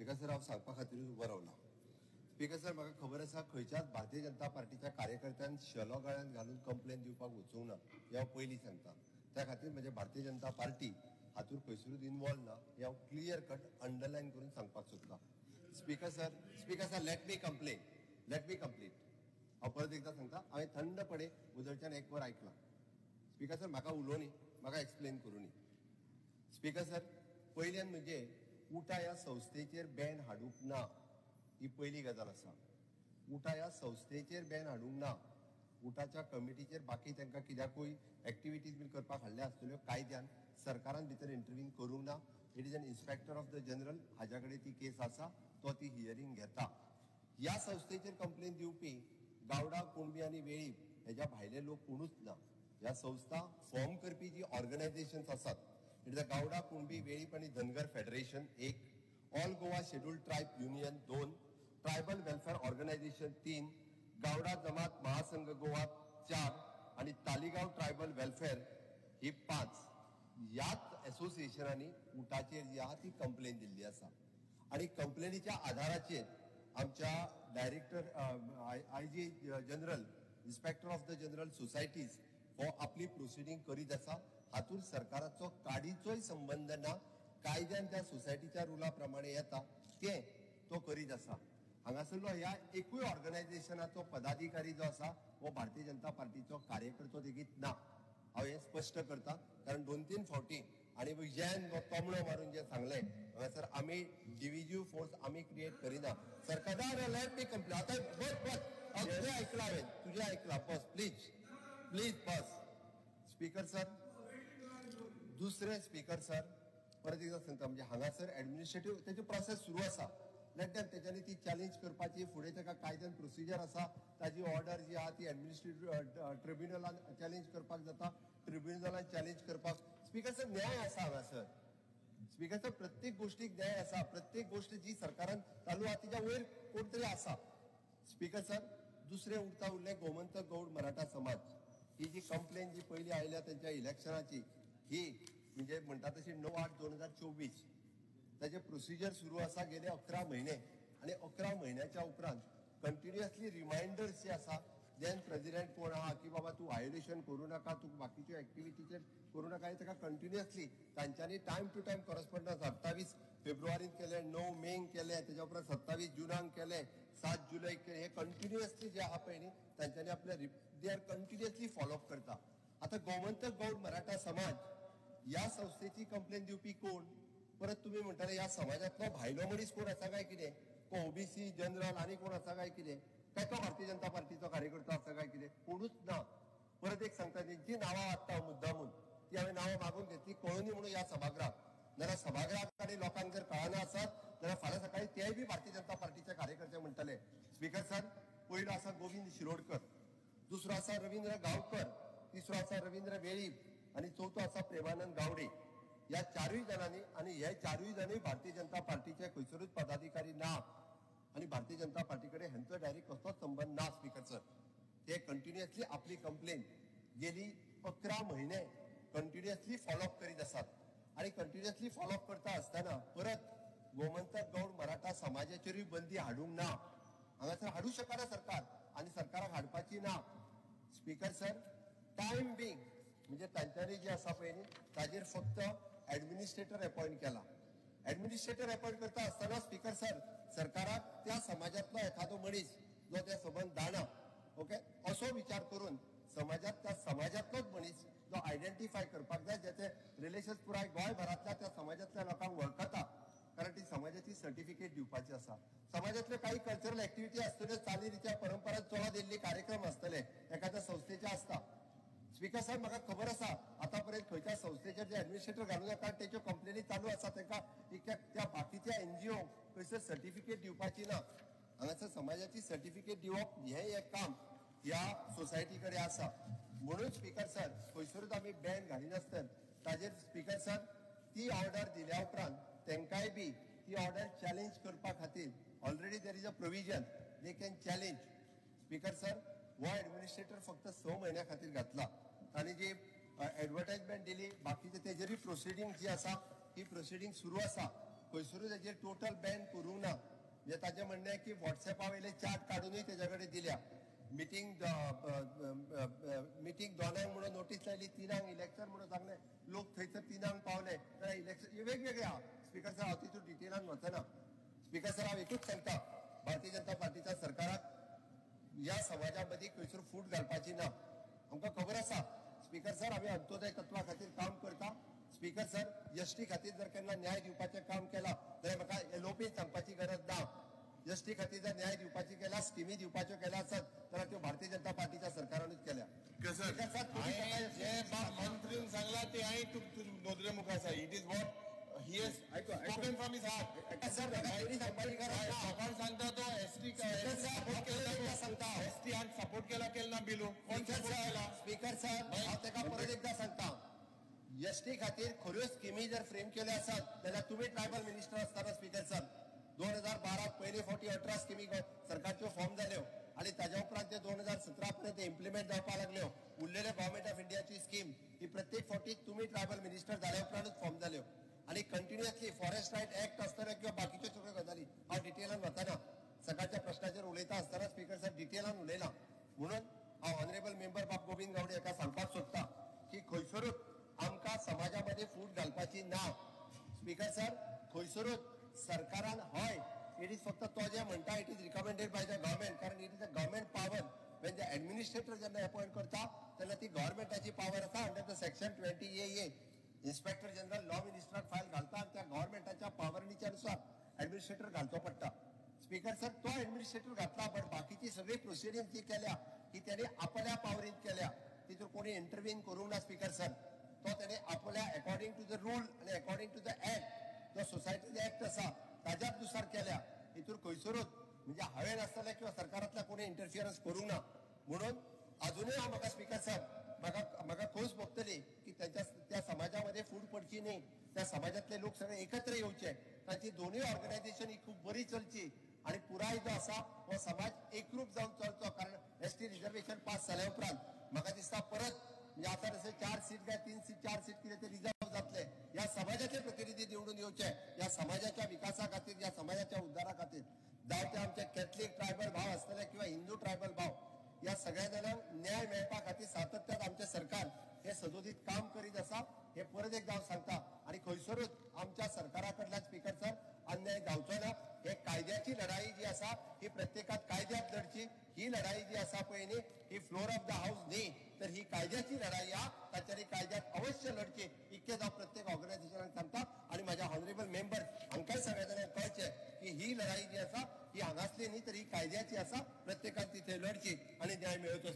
Speaker sir हांव सांगपा खातीरूच उबो रावला. स्पीकर सर म्हाका खबर आसा खंयच्याच भारतीय जनता पार्टीच्या कार्यकर्त्यान शेलो गळ्यांत घालून कंप्लेन दिवपाक वचूंक ना हें हांव पयलीं सांगता. त्या खातीर म्हणजे भारतीय जनता पार्टी हातूंत खंयसरूच इन्वॉल्व ना हें हांव क्लियर कट अंडरलायन करून सांगपाक सोदतां. Speaker sir let me complete. हांव परत एकदां सांगता हांवें थंडपणे उजळच्यान एक वर आयकलां. स्पीकर सर म्हाका उलोवनी म्हाका एक्सप्लेन करूनी. स्पीकर सर पयल्यान म्हणजे उटा ह्या संस्थेचेर बॅन हाडूंक ना ही पयली गजाल आसा. उटा ह्या संस्थेचेर बॅन हाडूंक ना. उटाच्या कमिटीचेर बाकी तांकां कित्याकूय एक्टिविटीज बीन करपाक हाडले आसतल्यो कायद्यान सरकारान भितर इंटरव्हीन करूंक ना. It is an inspector of the general हाज्या कडेन ती केस आसा तो ती हियरिंग घेता. ह्या संस्थेचेर कंप्लेन दिवपी गावडा कुणबी आनी वेळीप हेज्या भायले लोक कोणूच ना. ह्या संस्था फॉर्म करपी जी ऑर्गनायझेशन्स आसात it is the Gawda Kunbi Velip आनी Dhangar federation 1, all Goa scheduled tribe union 2, tribal welfare organization 3, Gawda जमात महासंघ गोवा 4 आणि तालिगांव ट्रायबल वेलफेअर ही 5. ह्याच असोसिएशनांनी उटाचेर जी आहा ती कंप्लेन दिल्ली आसा. आणि कंप्लेनीच्या आधाराचेर आमच्या director IG general inspector of the general societies हो आपली प्रोसिडींग करीत आसा. हातूंत सरकाराचो काडीचोय संबंध ना. कायद्यान त्या सोसायटीच्या रुला प्रमाणे येता ते तो करीत आसा. हांगासरलो ह्या एकूय ऑर्गनायझेशनाचो पदाधिकारी जो आसा हो भारतीय जनता पार्टीचो कार्यकर्तो लेगीत ना. हांव हें स्पश्ट करता कारण 2-3 फावटी आणि जेन तोमणो मारून जे सांगले हांगासर आमी डिव्हिजिव्ह फोर्स आमी क्रिएट करिना. सरकार लेट मी कंप्लेन आतां तुझे ऐकला हांवें तुझे ऐकला बस प्लीज बस. स्पीकर सर दुसरे स्पीकर सर परत एकदा सांगता म्हणजे हांगासर एडमिनिस्ट्रेटिव्ह तेची प्रोसेस सुरू आसा. लेट देम तेच्यानी ती चॅलेंज करपाची फुडें ताका कायद्यान प्रोसिजर आसा. ताजी ऑर्डर जी आहा ती एडमिनिस्ट्रेटिव्ह ट्रिब्युनलान चॅलेंज करपाक जाता. ट्रिब्युनलान चॅलेंज करपाक स्पीकर सर न्याय आसा हांगासर. स्पीकर सर प्रत्येक गोष्टीक न्याय आसा. प्रत्येक गोष्ट जी सरकारान चालू आहा तिच्या वयर कोण तरी आसा. स्पीकर सर दुसरे उरले गोमंतक गौड मराठा समाज ही जी कंप्लेन जी पयली आयल्या त्यांच्या इलेक्शनाची ही म्हणजे म्हणटा तशी 9/8/2024 ताचे प्रोसिजर सुरू आसा गेले 11 महिने आणि 11 महिन्याच्या उपरांत कंटिन्युअसली रिमाइंडर्स जे आसा देन प्रेसिडेंट कोण आहा की बाबा तू व्हायोलेशन करू नका तू बाकीच्यो एक्टिविटीचेर करू नका हे ताका कंटिन्युअसली तांच्यांनी टायम टू टायम करस्पॉन्डन्स 28 फेब्रुवारीत केले 9 मेक केले त्याच्या उपरांत 27 जुनाक केले 7 जुलैक केले. हे कंटिन्युअसली जे आहा पळय न्ही तांच्यांनी आपल्या दे आर कंटिन्युअसली फॉलोअप करता. आता गोमंतक गौड मराठा समाज या संस्थेची कंप्लेन दिवपी कोण परत तुम्ही म्हणटाले ह्या समाजातलो भायलो मनीस कोण आसा काय कितें को ओबीसी जनरल आनी कोण आसा काय कितें काय तो भारतीय जनता पार्टीचो कार्यकर्तो आसा काय कितें कोणूच ना. परत एक सांगता जी नांवां हाडटा मुद्दामून ती हांवें नांवां मागून घेतली कळुनी म्हणून ह्या सभागृहाक जाल्यार सभागृहाक आनी लोकांक जर कळना आसत जाल्यार फाल्यां सकाळी तेय बी भारतीय जनता पार्टीचे कार्यकर्ते म्हणटले. स्पीकर सर पयलो आसा गोविंद शिरोडकर, दुसरो आसा रवींद्र गांवकर, तिसरो आसा रवींद्र वेळीप आणि चौथो आसा प्रेमानंद गावडे. या 4 जणांनी आणि हे 4 जणूय भारतीय जनता पार्टीचे खंयसरूच पदाधिकारी ना आणि भारतीय जनता पार्टी कडेन हेंचो डायरेक्ट कसलोच संबंध ना. स्पीकर सर ते कंटिन्युअसली आपली कंप्लेन गेली 11 महिने कंटिन्युअसली फॉलोअप करीत आसात आणि कंटिन्युअसली फॉलोअप करता असताना परत गोमंतक गौड मराठा समाजाचेरूय बंदी हाडूंक ना. हांगासर हाडू शकना सरकार आणि सरकाराक हाडपाची ना. स्पीकर सर टायम बिंग म्हणजे तांच्यांनी जे आसा पळय न्ही ताजेर फक्त एडमिनिस्ट्रेटर अपॉइंट केला. एडमिनिस्ट्रेटर अपॉइंट करता असताना स्पीकर सर सरकाराक त्या समाजातलो एखादो मनीस जो त्या संबंध जाणा ओके असो विचार करून त्या समाजातलोच मनीस जो आयडेंटिफाय करपाक जाय ज्याचे रिलेशन्स पुराय गोंयभरांतल्या त्या समाजातल्या लोकांक वळखता कारण ती समाजाची सर्टिफिकेट दिवपाची आसा. समाजातले काही कल्चरल एक्टिविटी आसतल्यो चालीरित्या परंपरा चलत येयल्ले कार्यक्रम आसतले एखाद्या संस्थेचे आसता. स्पीकर सर म्हाका खबर आसा आतापर्यंत खंयच्या संस्थेचेर जे एडमिनिस्ट्रेटर घालूं नका तेच्यो कंप्लेनी चालू आसा तांकां त्या बाकीच्या एनजीओ खंयसर सर्टिफिकेट दिवपाची ना. हांगासर समाजाची सर्टिफिकेट दिवप हें एक काम ह्या सोसायटी कडेन आसा. म्हणून स्पीकर सर खंयसरूच आमी बॅन घालिनासतना ताजेर स्पीकर सर ती ऑर्डर दिल्या उपरांत तांकांय बी ती ऑर्डर चॅलेंज करपा खातीर already there is a provision they can challenge. Speaker sir हो एडमिनिस्ट्रेटर फक्त 6 महिन्या खातीर घातला आणि जी एडवर्टायजमेंट दिली बाकीचे तेजेरूय प्रोसिडींग जी आसा ही प्रोसिडींग सुरू आसा खंयसरूच हेजेर टोटल बॅन करूंक ना. म्हणजे ताजें म्हणणें आहे की व्हॉट्सॅपा वयले चार्ट काडूनय तेजे कडेन दिल्या. मिटींग दोनांक म्हणून नोटीस लायली, 3 इलेक्शन म्हणून सांगलें. लोक थंयसर 3 पावले जाल्यार इलेक्शन वेगवेगळे आहा. स्पीकर सर, हांव तितून डिटेलान वचना. स्पीकर सर, हांव एकूच सांगता, भारतीय जनता पार्टीच्या सरकाराक ह्या समाजामध्ये खंयसर फूट घालपाची ना. आमकां खबर आसा स्पीकर सर, आमी अंत्योदय तत्वा खातीर काम करता. स्पीकर सर, एसटी खातीर जर केन्ना न्याय दिवपाचें काम केलां जाल्यार म्हाका एलोपी सांगपाची गरज ना. एसटी खातीर जर न्याय दिवपाची केला, स्किमी दिवपाच्यो केल्या आसत जाल्यार त्यो भारतीय जनता पार्टीच्या सरकारानूच केल्या. मंत्रीन सांगला ते हांवें नोंदले मुखार आसा. It is what he has spoken from his heart. सकाळ सांगता तो एसटी सपोर्ट केला सांगता. एसटी आणि सपोर्ट केला बिलू. स्पीकर सर, हांव तेका परत एकदा सांगता, एसटी खातीर खऱ्यो स्किमी जर फ्रेम केल्यो आसत जाल्यार तुमी ट्रायबल मिनिस्टर आसतना स्पीकर सर 2012 पयली फावटी 18 स्किमी सरकारच्यो फॉर्म जाल्यो आणि ताज्या उपरांत ते 2017 पर्यंत इम्प्लिमेंट जावपाक लागल्यो. उरलेले गव्हर्नमेंट ऑफ इंडियाची स्कीम ही प्रत्येक फावटी तुमी ट्रायबल मिनिस्टर जाल्या उपरांतूच फॉर्म जाल्यो. आणि कंटिन्युअसली फॉरेस्ट रायट ऍक्ट आसतना किंवा बाकीच्यो सगळ्यो गजाली हांव डिटेलान वतना. सकाळच्या प्रश्नाचेर उलयता आसतना स्पीकर सर डिटेलान उलयला. म्हणून हांव ऑनरेबल मेंबर बाब गोविंद गावडे हाका सांगपाक सोदता की खंयसरूच आमकां समाजामध्ये फूट घालपाची ना. स्पीकर सर, खंयसरूच सरकारान हय, इट इज फक्त तो जे म्हणटा it is recommended by the government, कारण it is a government power. म्हणजे ऍडमिनिस्ट्रेटर जेन्ना अपॉइंट करता तेन्ना ती गव्हर्नमेंटाची पॉवर आसा. Under the section 20A inspector general law मिनिस्टराक फायल घालता आणि त्या गव्हर्नमेंटाच्या पावरणीच्या अनुसार ऍडमिनिस्ट्रेटर घालचो पडटा. स्पीकर सर, तो ऍडमिनिस्ट्रेटर घातला, बट बाकीची सगळी प्रोसिडिंग जी केल्या ही त्याने आपल्या पावरींत केल्या. तितून कोणी इंटरव्हीन करूंक ना. स्पीकर सर, तो त्याने आपल्या अकॉर्डिंग टू द रूल आणि अकॉर्डिंग टू द ऍक्ट, जो सोसायटी ऍक्ट आसा ताज्याच नुसार केल्या. हितून खंयसरूच म्हणजे हांवें नासतलें किंवा सरकारांतल्या कोणी इंटरफियरन्स करूंक ना. म्हणून अजूनय हांव म्हाका स्पीकर सर म्हाका खोस भोगतली की त्या समाजामध्ये फूट पडची न्ही. त्या समाजातले लोक सगळे एकत्र येवचे. तांची दोनूय ऑर्गनायझेशन ही खूप बरी चलची आणि पुराय जो आसा हो समाज एकरूप जावन चलचो. कारण एसटी रिझर्वेशन पास जाल्या उपरांत म्हाका दिसता परत म्हणजे आता जसे 4 सीट काय 3 सीट 4 सीट कितें ते रिझर्व जातले. या समाजाचे प्रतिनिधी निवडून येवचे, या समाजाच्या विकासा खातीर, या समाजाच्या उद्धारा खातीर. जावं ते आमचे कॅथलीक ट्रायबल भाव आसतले किंवा हिंदू ट्रायबल भाव, या सगळ्या जाणांक न्याय मेळपा खातीर सातत्यान आमचे सरकार हे सदोदीत काम करीत आसा. हे परत एकदा हांव सांगता. आणि खंयसरूच आमच्या सरकारा कडल्यान स्पीकर सर अन्याय जावचो ना. हे कायद्याची लढाई जी आसा ही प्रत्येकात कायद्यात लढची. ही लढाई जी आसा पळय न्ही, ही फ्लोर ऑफ द हाऊस न्ही, तर ही कायद्याची लढाई आहा. ताच्यानी कायद्यात अवश्य लढची. इतकेच हांव प्रत्येक ऑर्गनायझेशनाक सांगता. आणि माझ्या ऑनरेबल मेंबर हांकांय सगळ्या जाणांक कळचे की ही लढाई जी आसा ही हांगासली न्ही, तर ही कायद्याची आसा. प्रत्येकान तिथे लढची आणि न्याय मेळचो.